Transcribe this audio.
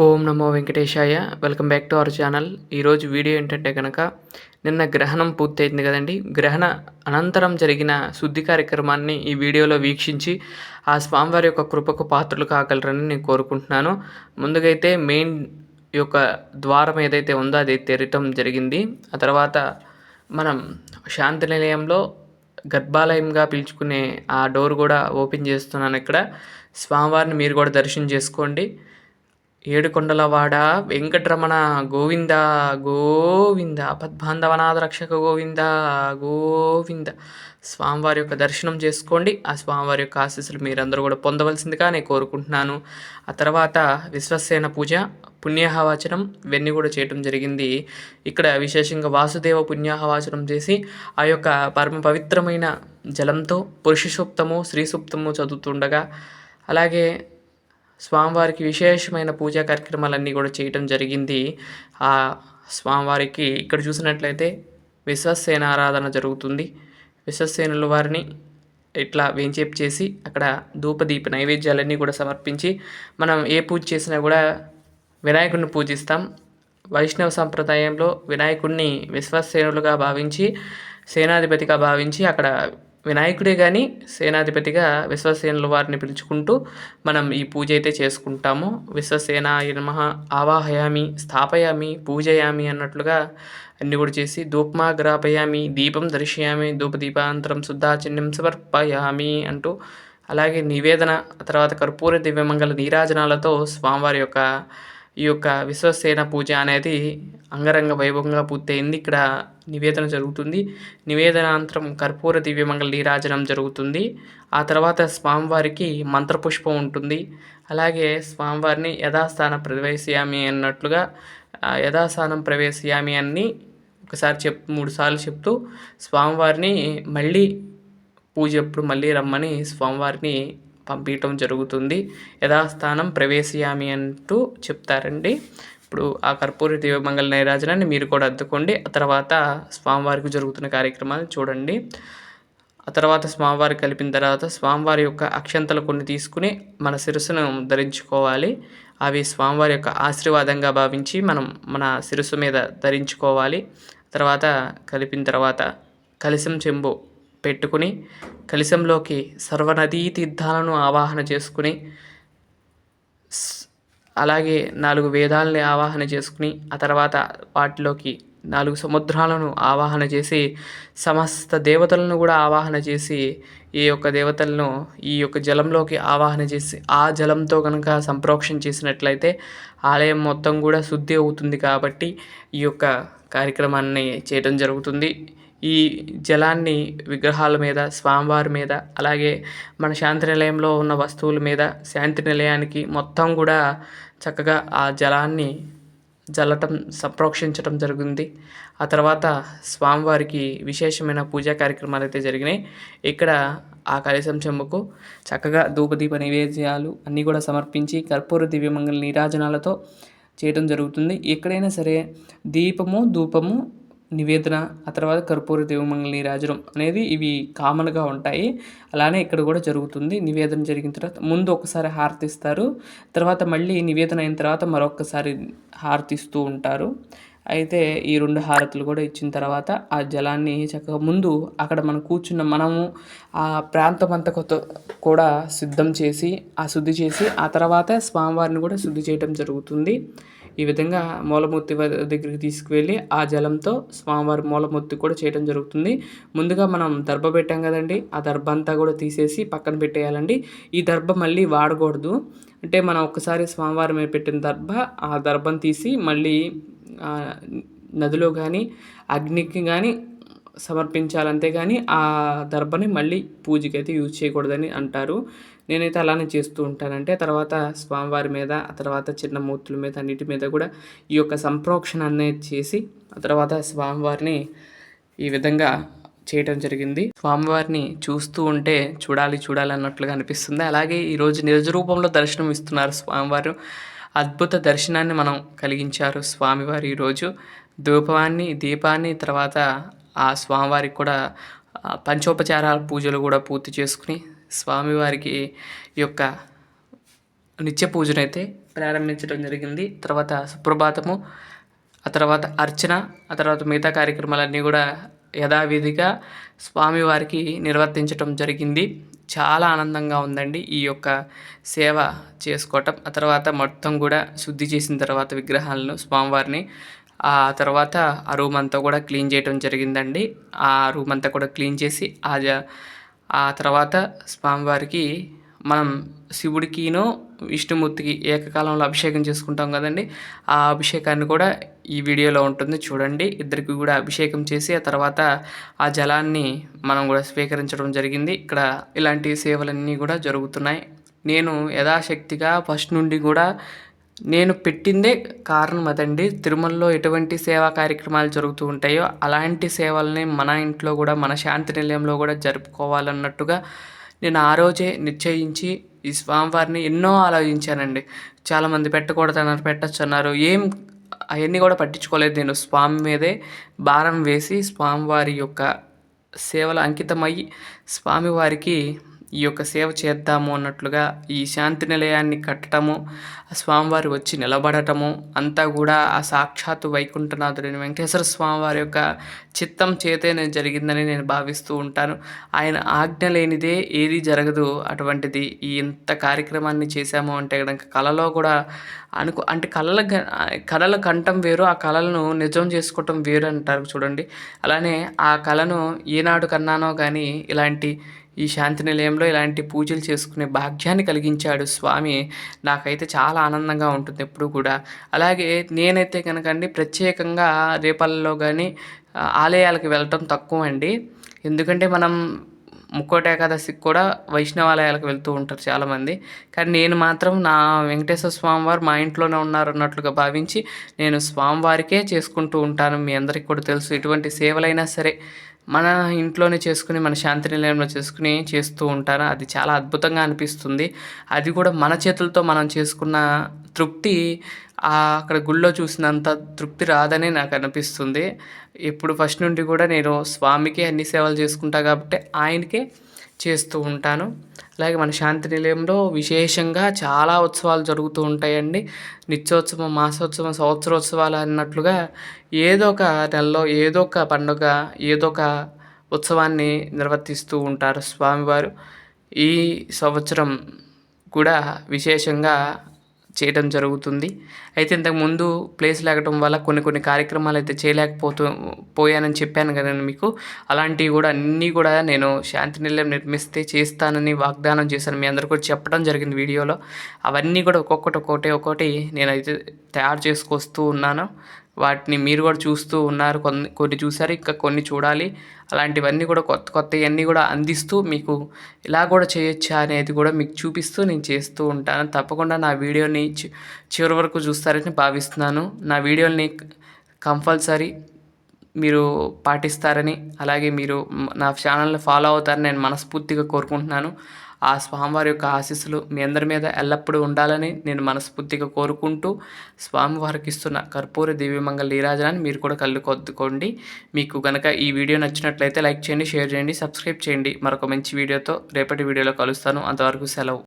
Om Namo Venkatesaya. Welcome back to our channel. ఈరోజు video ఏంటంటే కనుక నిన్న గ్రహణం పూర్తయింది కదండి. గ్రహణ అనంతరం జరిగిన శుద్ధి కార్యక్రమాన్ని ఈ వీడియోలో వీక్షించి ఆ స్వామివారి యొక్క కృపకు పాత్రలు కాగలరని నేను కోరుకుంటున్నాను. ముందుగా అయితే మెయిన్ యొక్క ద్వారం ఏదైతే ఉందో అది తెరవటం జరిగింది. ఆ తర్వాత మనం శాంతి నిలయంలో గర్భాలయంగా పిలుచుకునే ఆ డోర్ కూడా ఓపెన్ చేస్తున్నాను. ఇక్కడ స్వామివారిని మీరు కూడా దర్శనం చేసుకోండి. ఏడుకొండలవాడ వెంకటరమణ గోవింద గోవింద పద్బాంధవనాథ రక్షక గోవింద గోవింద. స్వామివారి యొక్క దర్శనం చేసుకోండి. ఆ స్వామివారి యొక్క ఆశీస్సులు మీరందరూ కూడా పొందవలసిందిగా నేను కోరుకుంటున్నాను. ఆ తర్వాత విశ్వసేన పూజ, పుణ్యాహవాచనం ఇవన్నీ కూడా చేయటం జరిగింది. ఇక్కడ విశేషంగా వాసుదేవ పుణ్యాహవాచనం చేసి ఆ యొక్క పరమ పవిత్రమైన జలంతో పురుష సూక్తము, స్త్రీ సూక్తము చదువుతుండగా, అలాగే స్వామివారికి విశేషమైన పూజా కార్యక్రమాలన్నీ కూడా చేయటం జరిగింది. ఆ స్వామివారికి ఇక్కడ చూసినట్లయితే విశ్వసేన ఆరాధన జరుగుతుంది. విశ్వసేనుల వారిని ఇట్లా వేంచేపు చేసి అక్కడ ధూపదీప నైవేద్యాలన్నీ కూడా సమర్పించి మనం ఏ పూజ చేసినా కూడా వినాయకుడిని పూజిస్తాం. వైష్ణవ సంప్రదాయంలో వినాయకుడిని విశ్వసేనులుగా భావించి, సేనాధిపతిగా భావించి అక్కడ వినాయకుడే కానీ సేనాధిపతిగా విశ్వసేనుల వారిని పిలుచుకుంటూ మనం ఈ పూజ అయితే చేసుకుంటాము. విశ్వసేనాయ నమః ఆవాహయామి, స్థాపయామి, పూజయామి అన్నట్లుగా అన్నీ కూడా చేసి ధూపమాగ్రాపయామి, దీపం దర్శయామి, ధూపదీపాంతరం శుద్ధాచన్యం సమర్పయామి అంటూ, అలాగే నివేదన, తర్వాత కర్పూర దివ్యమంగళ నీరాజనాలతో స్వామివారి యొక్క ఈ యొక్క విశ్వసేన పూజ అనేది అంగరంగ వైభవంగా పూర్తయింది. ఇక్కడ నివేదన జరుగుతుంది. నివేదనాంతరం కర్పూర దివ్యమంగళ నీరాజనం జరుగుతుంది. ఆ తర్వాత స్వామివారికి మంత్రపుష్పం ఉంటుంది. అలాగే స్వామివారిని యథాస్థానం ప్రవేశయామి అన్నట్లుగా యథాస్థానం ప్రవేశయామి అని ఒకసారి 3 సార్లు చెప్తూ స్వామివారిని మళ్ళీ పూజ ఎప్పుడు మళ్ళీ రమ్మని స్వామివారిని పంపించటం జరుగుతుంది. యథాస్థానం ప్రవేశయామి అంటూ చెప్తారండి. ఇప్పుడు ఆ కర్పూర దివ్యమంగళ నీరాజనాన్ని మీరు కూడా అద్దుకోండి. ఆ తర్వాత స్వామివారికి జరుగుతున్న కార్యక్రమాలు చూడండి. ఆ తర్వాత స్వామివారికి కలిపిన తర్వాత స్వామివారి యొక్క అక్షంతలు కొన్ని తీసుకుని మన శిరస్సును ధరించుకోవాలి. అవి స్వామివారి యొక్క ఆశీర్వాదంగా భావించి మనం మన శిరస్సు మీద ధరించుకోవాలి. తర్వాత కలిపిన తర్వాత కలశం చెంబు పెట్టుకుని కలశంలోకి సర్వనదీ తీర్థాలను ఆవాహన చేసుకుని, అలాగే 4 వేదాలని ఆవాహన చేసుకుని, ఆ తర్వాత వాటిలోకి 4 సముద్రాలను ఆవాహన చేసి, సమస్త దేవతలను కూడా ఆవాహన చేసి, ఈ యొక్క దేవతలను ఈ యొక్క జలంలోకి ఆవాహన చేసి ఆ జలంతో కనుక సంప్రోక్షణ చేసినట్లయితే ఆలయం మొత్తం కూడా శుద్ధి అవుతుంది. కాబట్టి ఈ యొక్క కార్యక్రమాన్ని చేయడం జరుగుతుంది. ఈ జలాన్ని విగ్రహాల మీద, స్వామివారి మీద, అలాగే మన శాంతి నిలయంలో ఉన్న వస్తువుల మీద, శాంతి నిలయానికి మొత్తం కూడా చక్కగా ఆ జలాన్ని సంప్రోక్షించడం జరిగింది. ఆ తర్వాత స్వామివారికి విశేషమైన పూజా కార్యక్రమాలు అయితే జరిగినాయి. ఇక్కడ ఆ కలశం చెంబుకు చక్కగా ధూపదీప నైవేద్యాలు అన్నీ కూడా సమర్పించి కర్పూర దివ్యమంగళ నీరాజనాలతో చేయడం జరుగుతుంది. ఎక్కడైనా సరే దీపము, ధూపము, నివేదన, ఆ తర్వాత కర్పూర దివ్యమంగళ నీరాజనం అనేది ఇవి కామన్గా ఉంటాయి. అలానే ఇక్కడ కూడా జరుగుతుంది. నివేదన జరిగిన తర్వాత ముందు ఒకసారి హారతిస్తారు. తర్వాత మళ్ళీ నివేదన అయిన తర్వాత మరొకసారి హారతిస్తూ ఉంటారు. అయితే ఈ 2 హారతులు కూడా ఇచ్చిన తర్వాత ఆ జలాన్ని చక్కగా ముందు అక్కడ మనం కూర్చున్న మనము ఆ ప్రాంతం అంతా కూడా సిద్ధం చేసి శుద్ధి చేసి ఆ తర్వాత స్వామివారిని కూడా శుద్ధి చేయడం జరుగుతుంది. ఈ విధంగా మూలమూర్తి దగ్గరికి తీసుకువెళ్ళి ఆ జలంతో స్వామివారి మూలమూర్తి కూడా చేయడం జరుగుతుంది. ముందుగా మనం దర్భ పెట్టాం కదండి, ఆ దర్భ అంతా కూడా తీసేసి పక్కన పెట్టేయాలండి. ఈ దర్భ మళ్ళీ వాడకూడదు. అంటే మనం ఒక్కసారి స్వామివారి మీద పెట్టిన దర్భ, ఆ దర్భను తీసి మళ్ళీ నదిలో కానీ అగ్నికి కానీ సమర్పించాలి. అంతేగాని ఆ దర్భని మళ్ళీ పూజకి అయితే యూజ్ చేయకూడదని అంటారు. నేనైతే అలానే చేస్తూ ఉంటానంటే తర్వాత స్వామివారి మీద, ఆ తర్వాత చిన్న మూర్తుల మీద అన్నిటి మీద కూడా ఈ యొక్క సంప్రోక్షణ అనేది చేసి ఆ తర్వాత స్వామివారిని ఈ విధంగా చేయటం జరిగింది. స్వామివారిని చూస్తూ ఉంటే చూడాలి చూడాలి అన్నట్లుగా అనిపిస్తుంది. అలాగే ఈరోజు నిజ రూపంలో దర్శనం ఇస్తున్నారు స్వామివారు. అద్భుత దర్శనాన్ని మనం కలిగించారు స్వామివారు ఈరోజు. దీపాన్ని తర్వాత ఆ స్వామివారికి కూడా పంచోపచారాల పూజలు కూడా పూర్తి చేసుకుని స్వామివారికి ఈ యొక్క నిత్య పూజనైతే ప్రారంభించడం జరిగింది. తర్వాత సుప్రభాతము, ఆ తర్వాత అర్చన, ఆ తర్వాత మిగతా కార్యక్రమాలన్నీ కూడా యథావిధిగా స్వామివారికి నిర్వర్తించటం జరిగింది. చాలా ఆనందంగా ఉందండి ఈ యొక్క సేవ చేసుకోవటం. ఆ తర్వాత మొత్తం కూడా శుద్ధి చేసిన తర్వాత విగ్రహాలను స్వామివారిని ఆ తర్వాత ఆ రూమ్ అంతా కూడా క్లీన్ చేయడం జరిగిందండి. ఆ రూమ్ అంతా కూడా క్లీన్ చేసి ఆ తర్వాత స్వామివారికి మనం శివుడికినో విష్ణుమూర్తికి ఏకకాలంలో అభిషేకం చేసుకుంటాం కదండి. ఆ అభిషేకాన్ని కూడా ఈ వీడియోలో ఉంటుంది చూడండి. ఇద్దరికి కూడా అభిషేకం చేసి ఆ తర్వాత ఆ జలాన్ని మనం కూడా స్వీకరించడం జరిగింది. ఇక్కడ ఇలాంటి సేవలన్నీ కూడా జరుగుతున్నాయి. నేను యథాశక్తిగా ఫస్ట్ నుండి కూడా నేను పెట్టిందే కారణం అదండి. తిరుమలలో ఎటువంటి సేవా కార్యక్రమాలు జరుగుతూ ఉంటాయో అలాంటి సేవల్ని మన ఇంట్లో కూడా మన శాంతి నిలయంలో కూడా జరుపుకోవాలన్నట్టుగా నేను ఆ రోజే నిశ్చయించి ఈ స్వామివారిని ఎన్నో ఆలోచించానండి. చాలామంది పెట్టకూడదన్నారు, పెట్టచ్చు అన్నారు. అవన్నీ కూడా పట్టించుకోలేదు. నేను స్వామి మీదే భారం వేసి స్వామివారి యొక్క సేవలు అంకితమయ్యి స్వామివారికి ఈ యొక్క సేవ చేద్దాము అన్నట్లుగా ఈ శాంతి నిలయాన్ని కట్టడము, స్వామివారి వచ్చి నిలబడటము అంతా కూడా ఆ సాక్షాత్తు వైకుంఠనాథుడైన వెంకటేశ్వర స్వామివారి యొక్క చిత్తం చేతనే జరిగిందని నేను భావిస్తూ ఉంటాను. ఆయన ఆజ్ఞ లేనిదే ఏది జరగదు. అటువంటిది ఈ ఇంత కార్యక్రమాన్ని చేశాము అంటే కనుక కళలో కూడా అంటే కళల కంఠం వేరు, ఆ కళలను నిజం చేసుకోవటం వేరు అంటారు చూడండి. అలానే ఆ కళను ఏనాడు కన్నానో కానీ ఇలాంటి ఈ శాంతి నిలయంలో ఇలాంటి పూజలు చేసుకునే భాగ్యాన్ని కలిగించాడు స్వామి. నాకైతే చాలా ఆనందంగా ఉంటుంది ఎప్పుడు కూడా. అలాగే నేనైతే కనుకండి ప్రత్యేకంగా రేపల్లో కానీ ఆలయాలకు వెళ్ళటం తక్కువ అండి. ఎందుకంటే మనం ముక్కోటి ఏకాదశికి కూడా వైష్ణవాలయాలకు వెళ్తూ ఉంటారు చాలామంది. కానీ నేను మాత్రం నా వెంకటేశ్వర స్వామివారు మా ఇంట్లోనే ఉన్నారు అన్నట్లుగా భావించి నేను స్వామివారికే చేసుకుంటూ ఉంటాను. మీ అందరికీ కూడా తెలుసు, ఎటువంటి సేవలైనా సరే మన ఇంట్లోనే చేసుకుని మన శాంతి నిలయంలో చేస్తూ ఉంటాను. అది చాలా అద్భుతంగా అనిపిస్తుంది. అది కూడా మన చేతులతో మనం చేసుకున్న తృప్తి అక్కడ గుళ్ళో చూసినంత తృప్తి రాదని నాకు అనిపిస్తుంది. ఇప్పుడు ఫస్ట్ నుండి కూడా నేను స్వామికే అన్ని సేవలు చేసుకుంటా కాబట్టి ఆయనకే చేస్తూ ఉంటాను. అలాగే మన శాంతి నిలయంలో విశేషంగా చాలా ఉత్సవాలు జరుగుతూ ఉంటాయండి. నిత్యోత్సవం, మాసోత్సవం, సంవత్సరోత్సవాలు అన్నట్లుగా ఏదో ఒక నెలలో ఏదో ఒక పండుగ, ఏదో ఒక ఉత్సవాన్ని నిర్వర్తిస్తూ ఉంటారు స్వామివారు. ఈ సంవత్సరం కూడా విశేషంగా చేయడం జరుగుతుంది. అయితే ఇంతకుముందు ప్లేస్ లేకటం వల్ల కొన్ని కార్యక్రమాలు అయితే పోయానని చెప్పాను కదండి మీకు. అలాంటివి కూడా అన్నీ కూడా నేను శాంతి నిలయం నిర్మిస్తే చేస్తానని వాగ్దానం చేశాను. మీ అందరికీ కూడా చెప్పడం జరిగింది వీడియోలో. అవన్నీ కూడా ఒక్కొక్కటి నేనైతే తయారు చేసుకొస్తూ ఉన్నాను. వాటిని మీరు కూడా చూస్తూ ఉన్నారు. కొన్ని చూసారు, ఇంకా కొన్ని చూడాలి. అలాంటివన్నీ కూడా కొత్తవన్నీ కూడా అందిస్తూ మీకు ఇలా కూడా చేయొచ్చా అనేది కూడా మీకు చూపిస్తూ నేను చేస్తూ ఉంటాను. తప్పకుండా నా వీడియోని చివరి వరకు చూస్తారని భావిస్తున్నాను. నా వీడియోని కంపల్సరీ మీరు పాటిస్తారని, అలాగే మీరు నా ఛానల్ని ఫాలో అవుతారని నేను మనస్ఫూర్తిగా కోరుకుంటున్నాను. ఆ స్వామివారి యొక్క ఆశీస్సులు మీ అందరి మీద ఎల్లప్పుడూ ఉండాలని నేను మనస్ఫూర్తిగా కోరుకుంటూ, స్వామివారికి ఇస్తున్న కర్పూర దివ్యమంగళ నీరాజనాన్ని మీరు కూడా కళ్ళు కొద్దుకోండి. మీకు కనుక ఈ వీడియో నచ్చినట్లయితే లైక్ చేయండి, షేర్ చేయండి, సబ్స్క్రైబ్ చేయండి. మరొక మంచి వీడియోతో రేపటి వీడియోలో కలుస్తాను. అంతవరకు సెలవు.